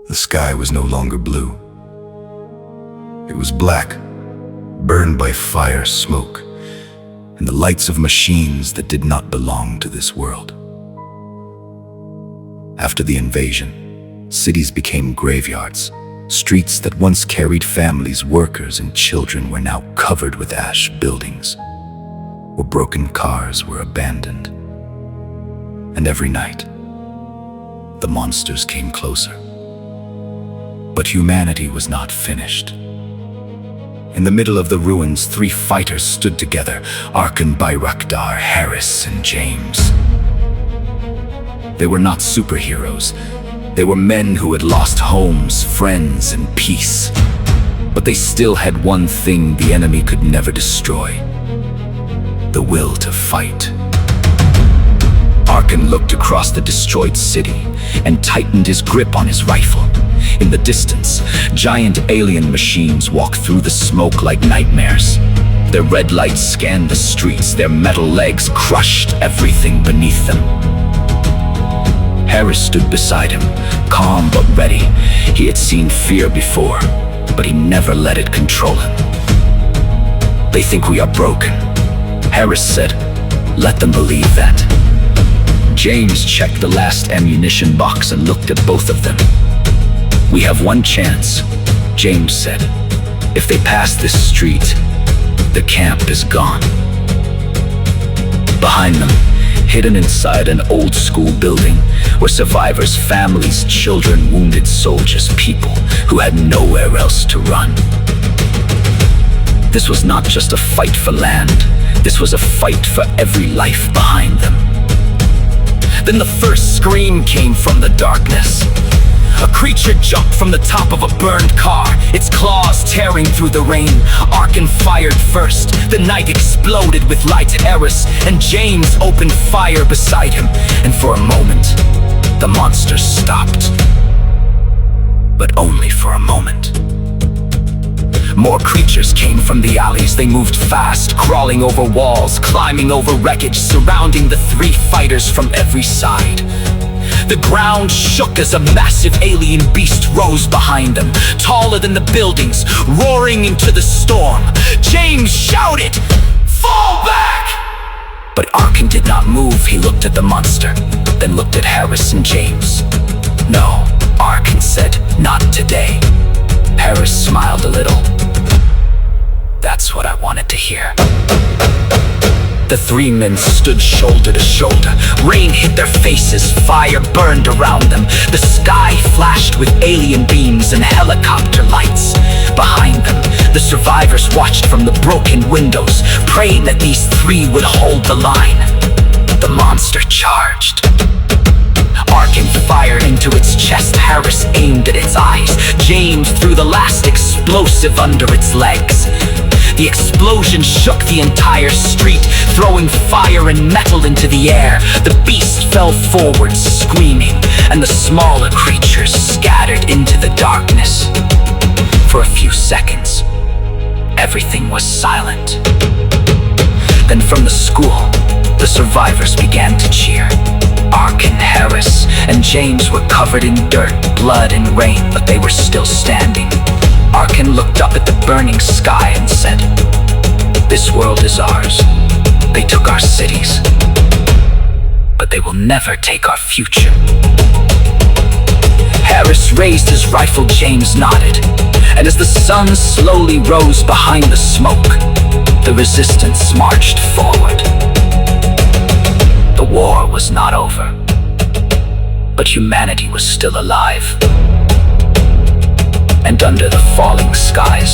The sky was no longer blue. It was black, burned by fire, smoke, and the lights of machines that did not belong to this world. After the invasion, cities became graveyards. Streets that once carried families, workers, and children were now covered with ash. Buildings where broken cars were abandoned. And every night, the monsters came closer. But humanity was not finished. In the middle of the ruins, three fighters stood together: Arkan Bairaqdar, Harris, and James. They were not superheroes. They were men who had lost homes, friends, and peace. But they still had one thing the enemy could never destroy: the will to fight. Arkan looked across the destroyed city and tightened his grip on his rifle. In the distance, giant alien machines walked through the smoke like nightmares. Their red lights scanned the streets, their metal legs crushed everything beneath them. Harris stood beside him, calm but ready. He had seen fear before, but he never let it control him. "They think we are broken," Harris said. "Let them believe that." James checked the last ammunition box and looked at both of them. "We have one chance," James said. "If they pass this street, the camp is gone." Behind them, hidden inside an old-school building, were survivors, families, children, wounded soldiers, people who had nowhere else to run. This was not just a fight for land. This was a fight for every life behind them. Then the first scream came from the darkness. A creature jumped from the top of a burned car, its claws tearing through the rain. Arkan fired first. The night exploded with light. Harris and James opened fire beside him, and for a moment, the monsters stopped. But only for a moment. More creatures came from the alleys. They moved fast, crawling over walls, climbing over wreckage, surrounding the three fighters from every side. The ground shook as a massive alien beast rose behind them, taller than the buildings, roaring into the storm. James shouted, "Fall back!" But Arkan did not move. He looked at the monster, then looked at Harris and James. "No," Arkan said, "not today." Harris smiled a little. "That's what I wanted to hear." The three men stood shoulder to shoulder. Rain hit their faces, fire burned around them. The sky flashed with alien beams and helicopter lights. Behind them, the survivors watched from the broken windows, praying that these three would hold the line. The monster charged. Arkan fired into its chest. Harris aimed at its eyes. James threw the last explosive under its legs. The explosion shook the entire street, throwing fire and metal into the air. The beast fell forward, screaming, and the smaller creatures scattered into the darkness. For a few seconds, everything was silent. Then from the school, the survivors began to cheer. Arkan, Harris, and James were covered in dirt, blood, and rain, but they were still standing. Arkan looked up at the burning sky and said, "This world is ours. They took our cities, but they will never take our future." Harris raised his rifle. James nodded. And as the sun slowly rose behind the smoke, the resistance marched forward. The war was not over, but humanity was still alive. And under the falling skies,